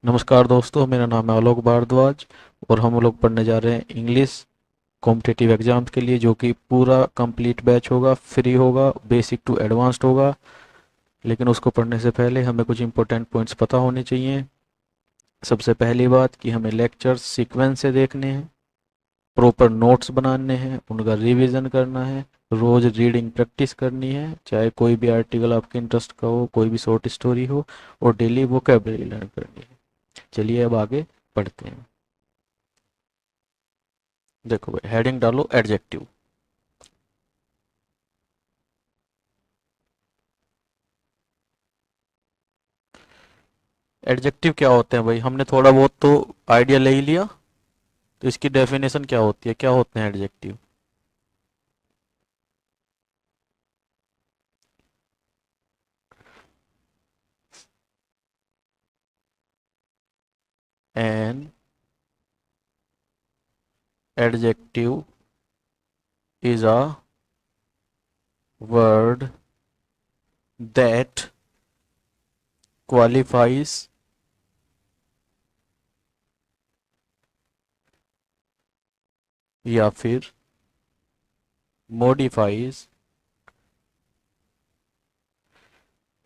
नमस्कार दोस्तों, मेरा नाम है आलोक भारद्वाज और हम लोग पढ़ने जा रहे हैं इंग्लिश कॉम्पिटिटिव एग्जाम्स के लिए, जो कि पूरा कंप्लीट बैच होगा, फ्री होगा, बेसिक टू एडवांस्ड होगा। लेकिन उसको पढ़ने से पहले हमें कुछ इंपॉर्टेंट पॉइंट्स पता होने चाहिए। सबसे पहली बात कि हमें लेक्चर्स सीक्वेंस से देखने हैं, प्रॉपर नोट्स बनाने हैं, उनका रिवीजन करना है, रोज रीडिंग प्रैक्टिस करनी है, चाहे कोई भी आर्टिकल आपके इंटरेस्ट का हो, कोई भी शॉर्ट स्टोरी हो, और डेली वोकेबलरी लर्न करनी है। चलिए अब आगे पढ़ते हैं। देखो भाई, हेडिंग डालो एडजेक्टिव। एडजेक्टिव क्या होते हैं भाई? हमने थोड़ा बहुत तो आइडिया ले ही लिया। तो इसकी डेफिनेशन क्या होती है, क्या होते हैं adjective? An adjective is a word that qualifies या फिर मॉडिफाइज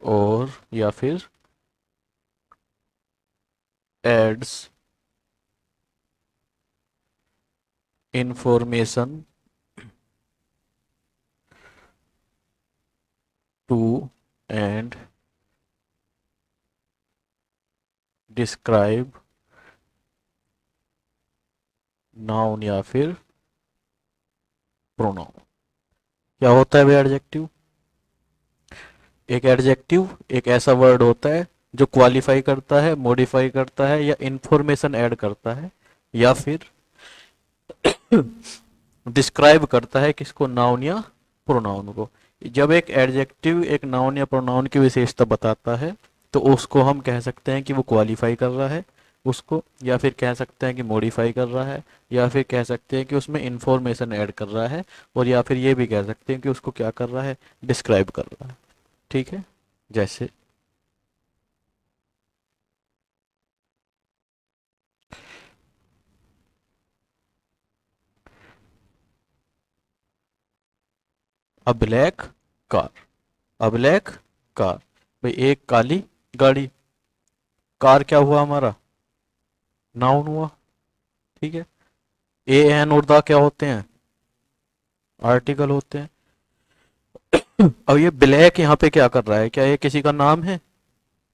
और या फिर adds information to and describe noun या फिर प्रोनाउन। क्या होता है भाई एडजेक्टिव? एक एडजेक्टिव एक ऐसा वर्ड होता है जो क्वालिफाई करता है, मॉडिफाई करता है या इंफॉर्मेशन ऐड करता है, या फिर डिस्क्राइब करता है किसको, नाउन या प्रोनाउन को। जब एक एडजेक्टिव एक नाउन या प्रोनाउन की विशेषता बताता है तो उसको हम कह सकते हैं कि वो क्वालिफाई कर रहा है उसको, या फिर कह सकते हैं कि मॉडिफाई कर रहा है, या फिर कह सकते हैं कि उसमें इंफॉर्मेशन ऐड कर रहा है, और या फिर ये भी कह सकते हैं कि उसको क्या कर रहा है, डिस्क्राइब कर रहा है। ठीक है? जैसे अ ब्लैक कार। अ ब्लैक कार। भाई एक काली गाड़ी। कार क्या हुआ हमारा? नाउन हुआ। ठीक है। ए एन और द क्या होते हैं? आर्टिकल होते हैं। अब ये ब्लैक यहाँ पे क्या कर रहा है? क्या ये किसी का नाम है?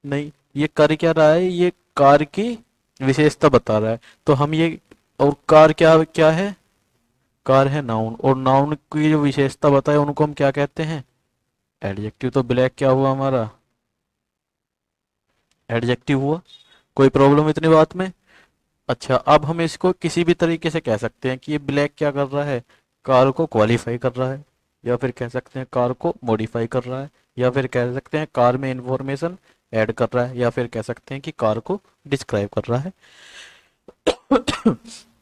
नहीं। ये कर क्या रहा है? ये कार की विशेषता बता रहा है। तो हम ये, और कार क्या क्या है? कार है नाउन, और नाउन की जो विशेषता बताए उनको हम क्या कहते हैं? एडजेक्टिव। तो ब्लैक क्या हुआ हमारा? एडजेक्टिव हुआ। कोई प्रॉब्लम इतनी बात में? अच्छा, अब हम इसको किसी भी तरीके से कह सकते हैं कि ये ब्लैक क्या कर रहा है, कार को क्वालिफाई कर रहा है, या फिर कह सकते हैं कार को मॉडिफाई कर रहा है, या फिर कह सकते हैं कार में इंफॉर्मेशन ऐड कर रहा है, या फिर कह सकते हैं कि कार को डिस्क्राइब कर रहा है।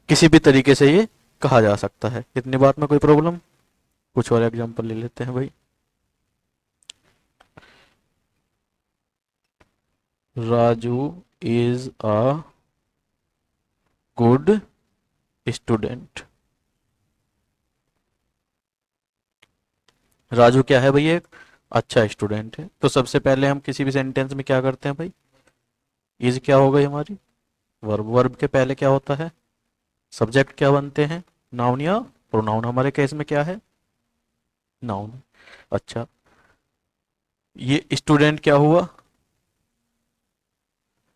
किसी भी तरीके से ये कहा जा सकता है। इतनी बात में कोई प्रॉब्लम? कुछ और एग्जांपल ले लेते हैं भाई। Raju is a good student. Raju क्या है भाई? एक अच्छा स्टूडेंट है। तो सबसे पहले हम किसी भी सेंटेंस में क्या करते हैं भाई? इज क्या हो गई हमारी? वर्ब। वर्ब के पहले क्या होता है? सब्जेक्ट क्या बनते हैं? नाउन या प्रोनाउन। हमारे केस में क्या है? नाउन। अच्छा, ये स्टूडेंट क्या हुआ?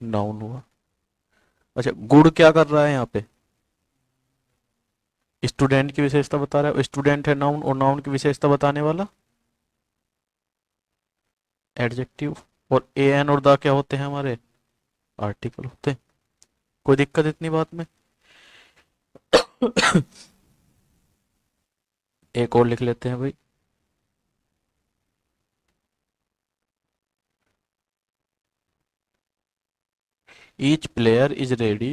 नाउन हुआ। अच्छा, गुड क्या कर रहा है यहाँ पे? स्टूडेंट की विशेषता बता रहा है। स्टूडेंट है नाउन, और नाउन की विशेषता बताने वाला एडजेक्टिव। और ए एन और द क्या होते हैं हमारे? आर्टिकल होते हैं। कोई दिक्कत इतनी बात में? एक और लिख लेते हैं भाई। Each player is ready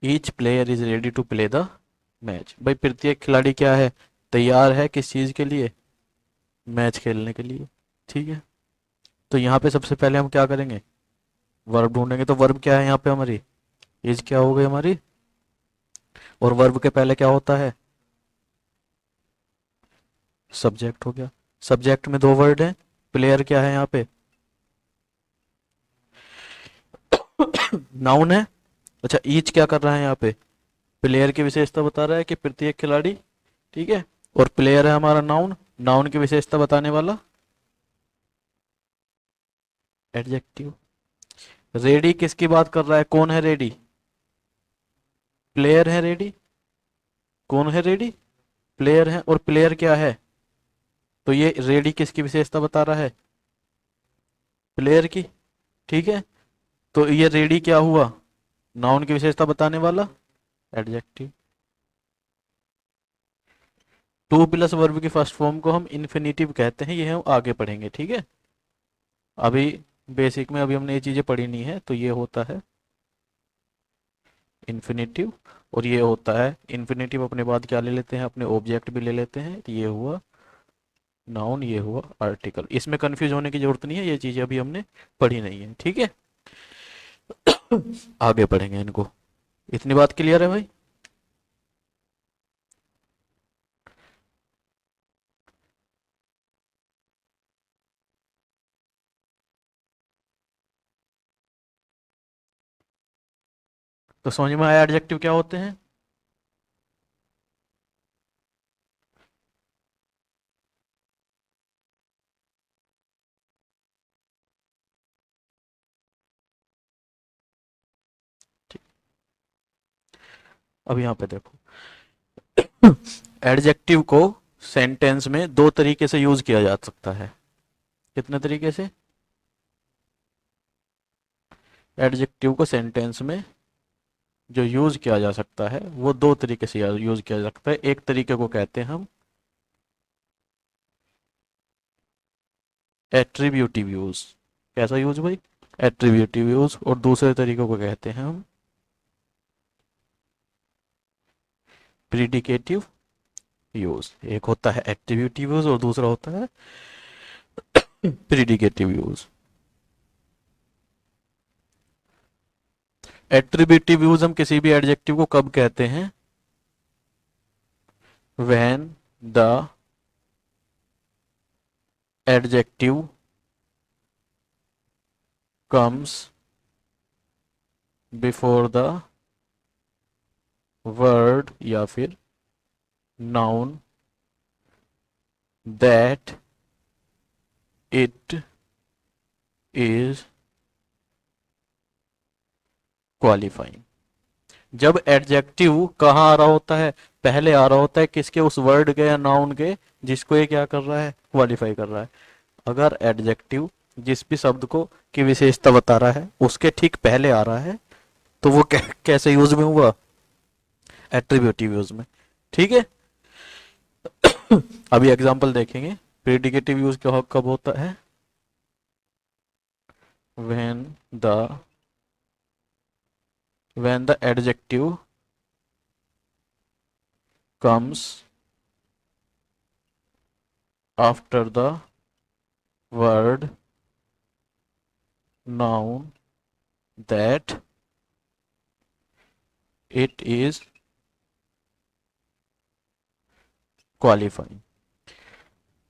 each player is ready to play the match. भाई प्रत्येक खिलाड़ी क्या है, तैयार है किस चीज के लिए, मैच खेलने के लिए। ठीक है, तो यहाँ पे सबसे पहले हम क्या करेंगे, वर्ब ढूंढेंगे। तो वर्ब क्या है यहाँ पे हमारी, इज क्या हो गई हमारी, और वर्ब के पहले क्या होता है, सब्जेक्ट हो गया। सब्जेक्ट में दो वर्ड हैं, प्लेयर क्या है यहाँ पे, नाउन है। अच्छा ईच क्या कर रहा है यहाँ पे, प्लेयर की विशेषता बता रहा है कि प्रत्येक खिलाड़ी, ठीक है। और प्लेयर है हमारा नाउन, नाउन की विशेषता बताने वाला एडजेक्टिव। रेडी किसकी बात कर रहा है, कौन है रेडी, प्लेयर है रेडी। कौन है रेडी, प्लेयर है। और प्लेयर क्या है, तो ये रेडी किसकी विशेषता बता रहा है, प्लेयर की। ठीक है, तो ये रेडी क्या हुआ, नाउन की विशेषता बताने वाला एडजेक्टिव। टू प्लस वर्ब की फर्स्ट फॉर्म को हम इन्फिनेटिव कहते हैं, ये हम आगे पढ़ेंगे। ठीक है, अभी बेसिक में अभी हमने ये चीजें पढ़ी नहीं है। तो ये होता है इन्फिनेटिव, और ये होता है इन्फिनेटिव अपने बाद क्या ले लेते हैं, अपने ऑब्जेक्ट भी ले लेते हैं। तो ये हुआ नाउन, ये हुआ आर्टिकल। इसमें कंफ्यूज होने की जरूरत नहीं है, ये चीजें अभी हमने पढ़ी नहीं है। ठीक है, आगे पढ़ेंगे इनको। इतनी बात क्लियर है भाई। तो समझ में आया एडजेक्टिव क्या होते हैं। ठीक, अब यहाँ पे देखो, एडजेक्टिव को सेंटेंस में दो तरीके से यूज किया जा सकता है। कितने तरीके से, एडजेक्टिव को सेंटेंस में जो यूज किया जा सकता है वो दो तरीके से यूज किया जा सकता है। एक तरीके को कहते हैं हम एट्रीब्यूटिव यूज। कैसा यूज भाई, एट्रीब्यूटिव यूज। और दूसरे तरीके को कहते हैं हम प्रीडिकेटिव यूज। एक होता है एट्रीब्यूटिव यूज और दूसरा होता है प्रीडिकेटिव यूज। एट्रीब्यूटिव यूज हम किसी भी एडजेक्टिव को कब कहते हैं, when the adjective comes before the word या फिर noun that it is qualifying. जब एडजेक्टिव कहाँ आ रहा होता है, पहले आ रहा होता है किसके, उस वर्ड के या नाउन के जिसको ये क्या कर रहा है, क्वालिफाई कर रहा है। अगर एडजेक्टिव जिस भी शब्द को की विशेषता बता रहा है उसके ठीक पहले आ रहा है तो वो कैसे यूज में हुआ, एट्रीब्यूटिव यूज में। ठीक है, अभी एग्जांपल देखेंगे। प्रेडिकेटिव यूज कब होता है, when the adjective comes after the word noun that it is qualifying।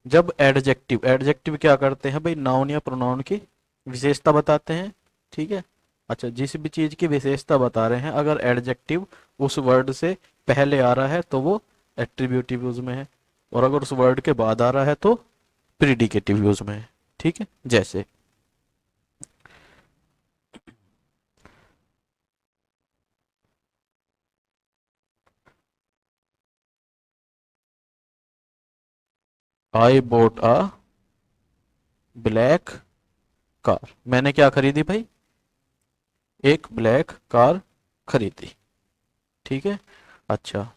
जब एडजेक्टिव, एडजेक्टिव क्या करते हैं भाई, नाउन या प्रोनाउन की विशेषता बताते हैं। ठीक है, अच्छा जिस भी चीज की विशेषता बता रहे हैं अगर एडजेक्टिव उस वर्ड से पहले आ रहा है तो वो एट्रीब्यूटिव यूज में है, और अगर उस वर्ड के बाद आ रहा है तो प्रीडिकेटिव यूज में है। ठीक है, जैसे आई बोट अ ब्लैक कार। मैंने क्या खरीदी भाई, एक ब्लैक कार खरीदी। ठीक है, अच्छा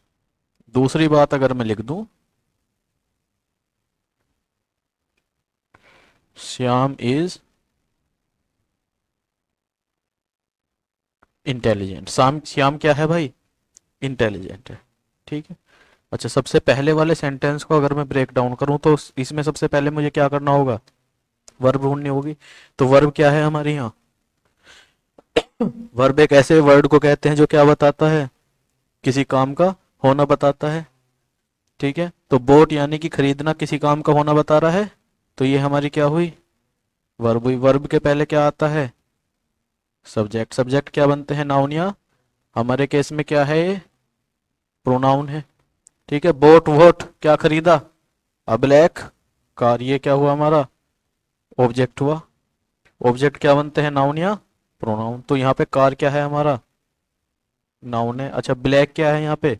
दूसरी बात अगर मैं लिख दूं, श्याम इज इंटेलिजेंट। श्याम क्या है भाई? इंटेलिजेंट है। ठीक है। अच्छा, सबसे पहले वाले सेंटेंस को अगर मैं ब्रेक डाउन करूं तो इसमें सबसे पहले मुझे क्या करना होगा? वर्ब ढूंढनी होगी। तो वर्ब क्या है हमारे यहाँ? वर्ब एक ऐसे वर्ड को कहते हैं जो क्या बताता है? किसी काम का होना बताता है। ठीक है, तो बोट यानी कि खरीदना किसी काम का होना बता रहा है। तो ये हमारी क्या हुई? वर्ब हुई। वर्ब के पहले क्या आता है? सब्जेक्ट। सब्जेक्ट क्या बनते हैं? नाउन, या हमारे केस में क्या है ये? प्रोनाउन है। ठीक है, बोट वोट क्या खरीदा? अ ब्लैक कार। ये क्या हुआ हमारा? ऑब्जेक्ट हुआ। ऑब्जेक्ट क्या बनते हैं? नाउन या प्रोनाउन। तो यहाँ पे कार क्या है हमारा? नाउन है। अच्छा, ब्लैक क्या है यहाँ पे?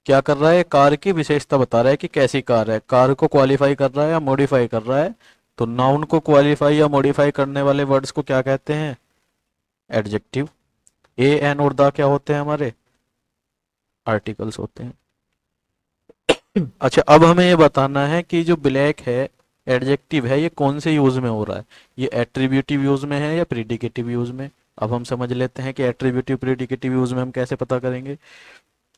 क्या कर रहा है? कार की विशेषता बता रहा है कि कैसी कार है। कार को क्वालिफाई कर रहा है या मॉडिफाई कर रहा है? तो नाउन को क्वालिफाई या मॉडिफाई करने वाले वर्ड्स को क्या कहते हैं? एडजेक्टिव। ए एन और द क्या होते हैं हमारे? आर्टिकल्स होते हैं। अच्छा, अब हमें ये बताना है कि जो ब्लैक है एडजेक्टिव है, ये कौन से यूज में हो रहा है? ये एट्रीब्यूटिव यूज में है या प्रीडिकेटिव यूज में? अब हम समझ लेते हैं कि एट्रीब्यूटिव प्रीडिकेटिव यूज में हम कैसे पता करेंगे।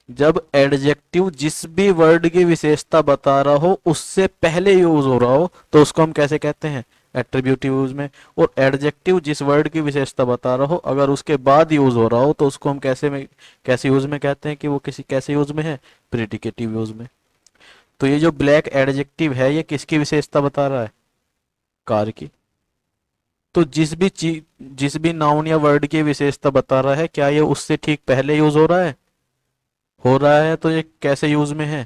जब एडजेक्टिव जिस भी वर्ड की विशेषता बता रहा हो उससे पहले यूज हो रहा हो तो उसको हम कैसे कहते हैं? एट्रीब्यूटिव यूज में। और एडजेक्टिव जिस वर्ड की विशेषता बता रहा हो अगर उसके बाद यूज हो रहा हो तो उसको हम कैसे यूज में कहते हैं कि वो किसी कैसे यूज में है? प्रीडिकेटिव यूज में। तो ये जो ब्लैक एडजेक्टिव है ये किसकी विशेषता बता रहा है? कार की। तो जिस भी नाउन या वर्ड की विशेषता बता रहा है क्या ये उससे ठीक पहले यूज हो रहा है? हो रहा है, तो ये कैसे यूज में है?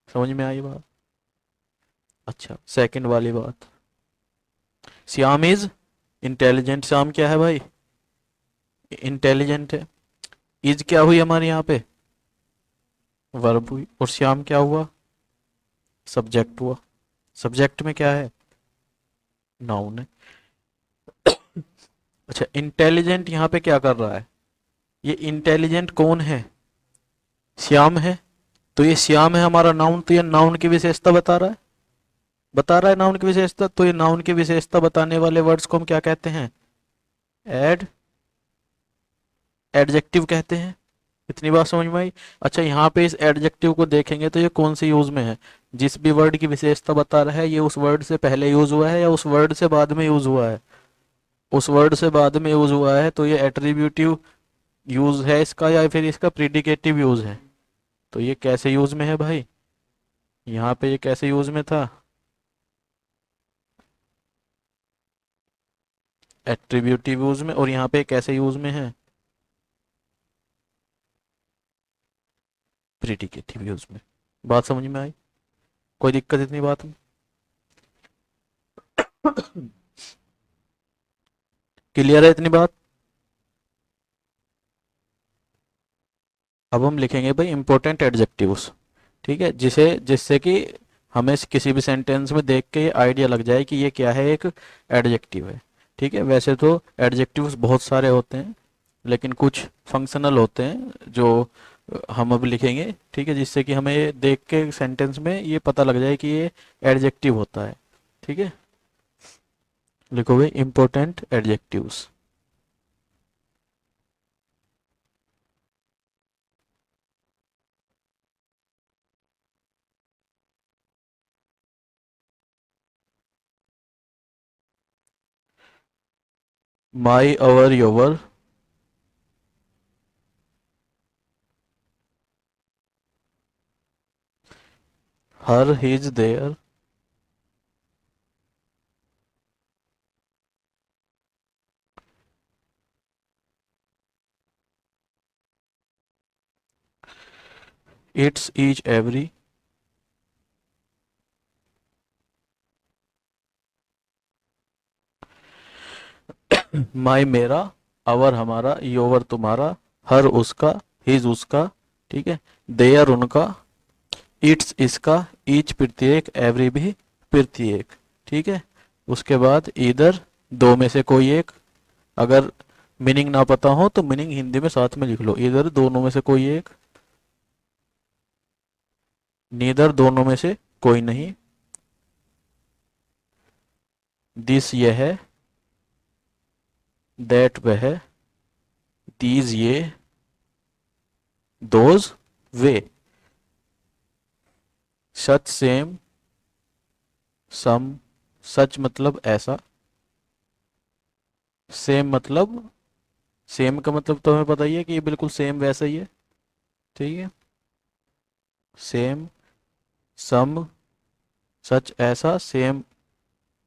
समझ में आई बात? अच्छा, सेकंड वाली बात। Shyam is intelligent. श्याम क्या है भाई? इंटेलिजेंट है। इज क्या हुई हमारे यहाँ पे? वर्ब हुई। और श्याम क्या हुआ? सब्जेक्ट हुआ। सब्जेक्ट में क्या है? नाउन है। अच्छा, इंटेलिजेंट यहाँ पे क्या कर रहा है? ये इंटेलिजेंट कौन है? श्याम है। तो ये श्याम है हमारा नाउन, तो ये नाउन की विशेषता बता रहा है नाउन की विशेषता। तो ये नाउन की विशेषता बताने वाले वर्ड्स को हम क्या कहते हैं? एड एडजेक्टिव कहते हैं। इतनी बात समझ में आई? अच्छा, यहाँ पे इस एडजेक्टिव को देखेंगे तो ये कौन से यूज में है? जिस भी वर्ड की विशेषता बता रहा है ये उस वर्ड से पहले यूज हुआ है या उस वर्ड से बाद में यूज हुआ है? उस वर्ड से बाद में यूज हुआ है, तो ये एट्रीब्यूटिव यूज है इसका या फिर इसका प्रीडिकेटिव यूज है? तो ये कैसे यूज में है भाई? यहाँ पे ये कैसे यूज में था? एट्रीब्यूटिव यूज में। और यहाँ पे कैसे यूज में है? प्रीडिकेटिव यूज में। बात समझ में आई? कोई दिक्कत इतनी बात में? क्लियर है इतनी बात? अब हम लिखेंगे भाई इंपॉर्टेंट एडजेक्टिव्स। ठीक है, जिससे कि हमें किसी भी सेंटेंस में देख के आइडिया लग जाए कि ये क्या है, एक एडजेक्टिव है। ठीक है, वैसे तो एडजेक्टिव्स बहुत सारे होते हैं लेकिन कुछ फंक्शनल होते हैं जो हम अब लिखेंगे। ठीक है, जिससे कि हमें ये देख के सेंटेंस में ये पता लग जाए कि ये एडजेक्टिव होता है। ठीक है, लिखो भाई important adjectives. My, our, your. Her, his, their. Its, each, every. My मेरा, अवर हमारा, योवर तुम्हारा, हर उसका, हिज उसका। ठीक है, देयर उनका, इट्स इसका, ईच प्रत्येक, एवरी भी प्रत्येक। ठीक है, उसके बाद इधर दो में से कोई एक। अगर मीनिंग ना पता हो तो मीनिंग हिंदी में साथ में लिख लो, इधर दोनों में से कोई एक। नीदर दोनों में से कोई नहीं। दिस यह है। दैट वह, दीज ये, दोज वे, सच सेम, सम, सच मतलब ऐसा, सेम मतलब, सेम का मतलब तो हमें पता ही है कि ये बिल्कुल सेम वैसा ही है, ठीक है। सेम, सम, सच ऐसा, सेम,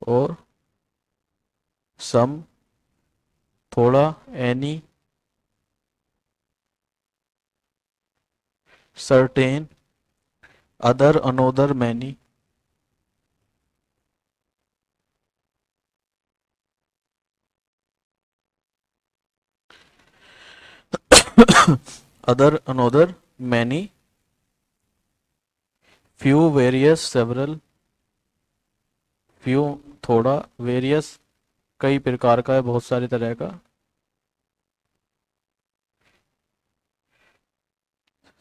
और सम थोड़ा, any, certain, other, another, many, other, another, many, few, various, several, few थोड़ा, वेरियस कई प्रकार का है, बहुत सारी तरह का,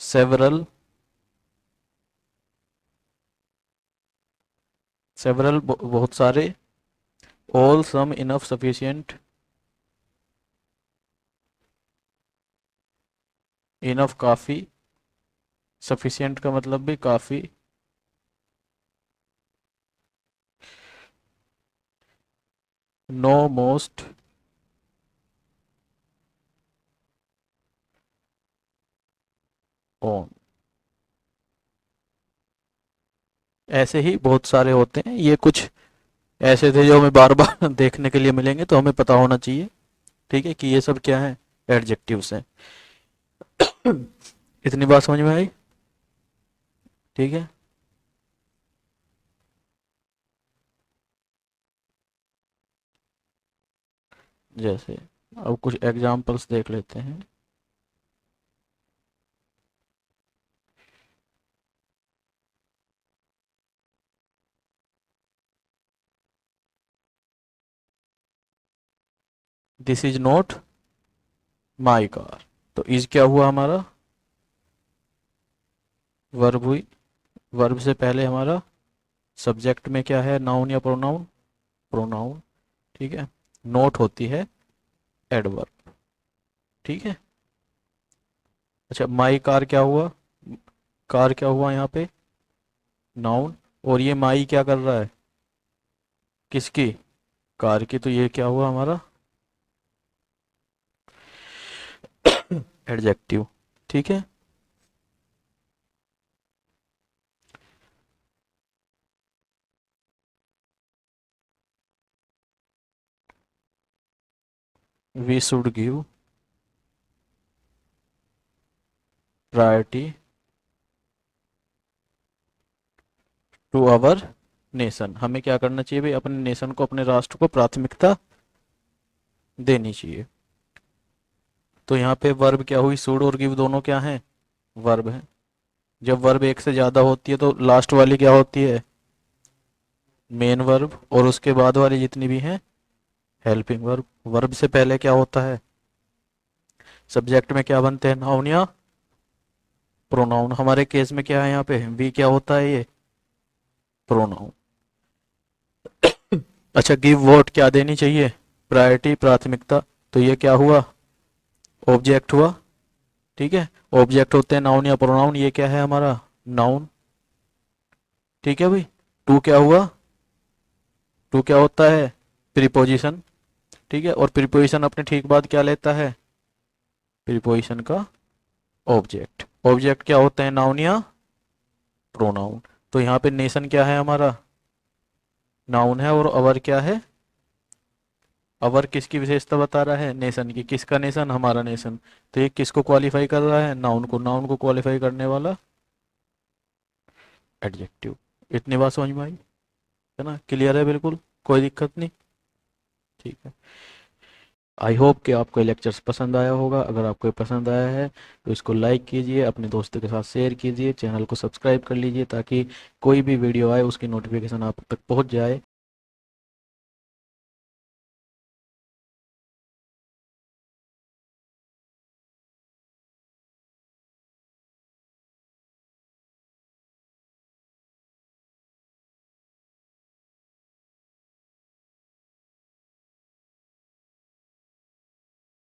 सेवरल, सेवरल बहुत सारे, ऑल, सम, इनफ, सफिशिएंट, इनफ काफ़ी, सफिशिएंट का मतलब भी काफ़ी, नो, मोस्ट, ऑन। ऐसे ही बहुत सारे होते हैं, ये कुछ ऐसे थे जो हमें बार बार देखने के लिए मिलेंगे, तो हमें पता होना चाहिए, ठीक है, कि ये सब क्या है, एडजेक्टिव्स हैं। इतनी बात समझ में आई? ठीक है। जैसे अब कुछ एग्जाम्पल्स देख लेते हैं। This is not my car, तो इज क्या हुआ हमारा, वर्ब हुई, वर्ब से पहले हमारा सब्जेक्ट में क्या है, नाउन या प्रोनाउन, प्रोनाउन, ठीक है। नोट होती है एडवर्ब, ठीक है। अच्छा, माई कार क्या हुआ, कार क्या हुआ यहाँ पे, नाउन, और ये माई क्या कर रहा है, किसकी, कार की, तो ये क्या हुआ हमारा एडजेक्टिव, ठीक है। We should give priority to our nation, हमें क्या करना चाहिए भाई, अपने नेशन को, अपने राष्ट्र को प्राथमिकता देनी चाहिए। तो यहाँ पे वर्ब क्या हुई, शुड और गिव दोनों क्या हैं, वर्ब है। जब वर्ब एक से ज्यादा होती है तो लास्ट वाली क्या होती है, मेन वर्ब, और उसके बाद वाली जितनी भी हैं हेल्पिंग वर्ब। वर्ब से पहले क्या होता है, सब्जेक्ट में क्या बनते हैं, नाउन या प्रोनाउन। हमारे केस में क्या है यहाँ पे, वी क्या होता है, ये प्रोनाउन। अच्छा, गिव वॉट क्या देनी चाहिए, प्रायोरिटी, प्राथमिकता, तो ये क्या हुआ, ऑब्जेक्ट हुआ, ठीक है। ऑब्जेक्ट होते हैं नाउन या प्रोनाउन, ये क्या है हमारा, नाउन, ठीक है भाई। टू क्या हुआ, टू क्या होता है, प्रीपोजिशन, ठीक है। और प्रीपोजिशन अपने ठीक बाद क्या लेता है, प्रीपोजिशन का ऑब्जेक्ट। ऑब्जेक्ट क्या होते हैं, नाउन या प्रोनाउन। तो यहाँ पे नेशन क्या है हमारा, नाउन है, और अवर क्या है, अवर किसकी विशेषता बता रहा है, नेशन की, किसका नेशन, हमारा नेशन। तो ये किसको क्वालिफाई कर रहा है, नाउन को, नाउन को क्वालिफाई करने वाला एडजेक्टिव। इतनी बात समझ में आई, है ना, क्लियर है बिल्कुल, कोई दिक्कत नहीं, ठीक है। आई होप कि आपको ये लेक्चर्स पसंद आया होगा। अगर आपको ये पसंद आया है तो इसको लाइक कीजिए, अपने दोस्तों के साथ शेयर कीजिए, चैनल को सब्सक्राइब कर लीजिए, ताकि कोई भी वीडियो आए उसकी नोटिफिकेशन आप तक पहुंच जाए।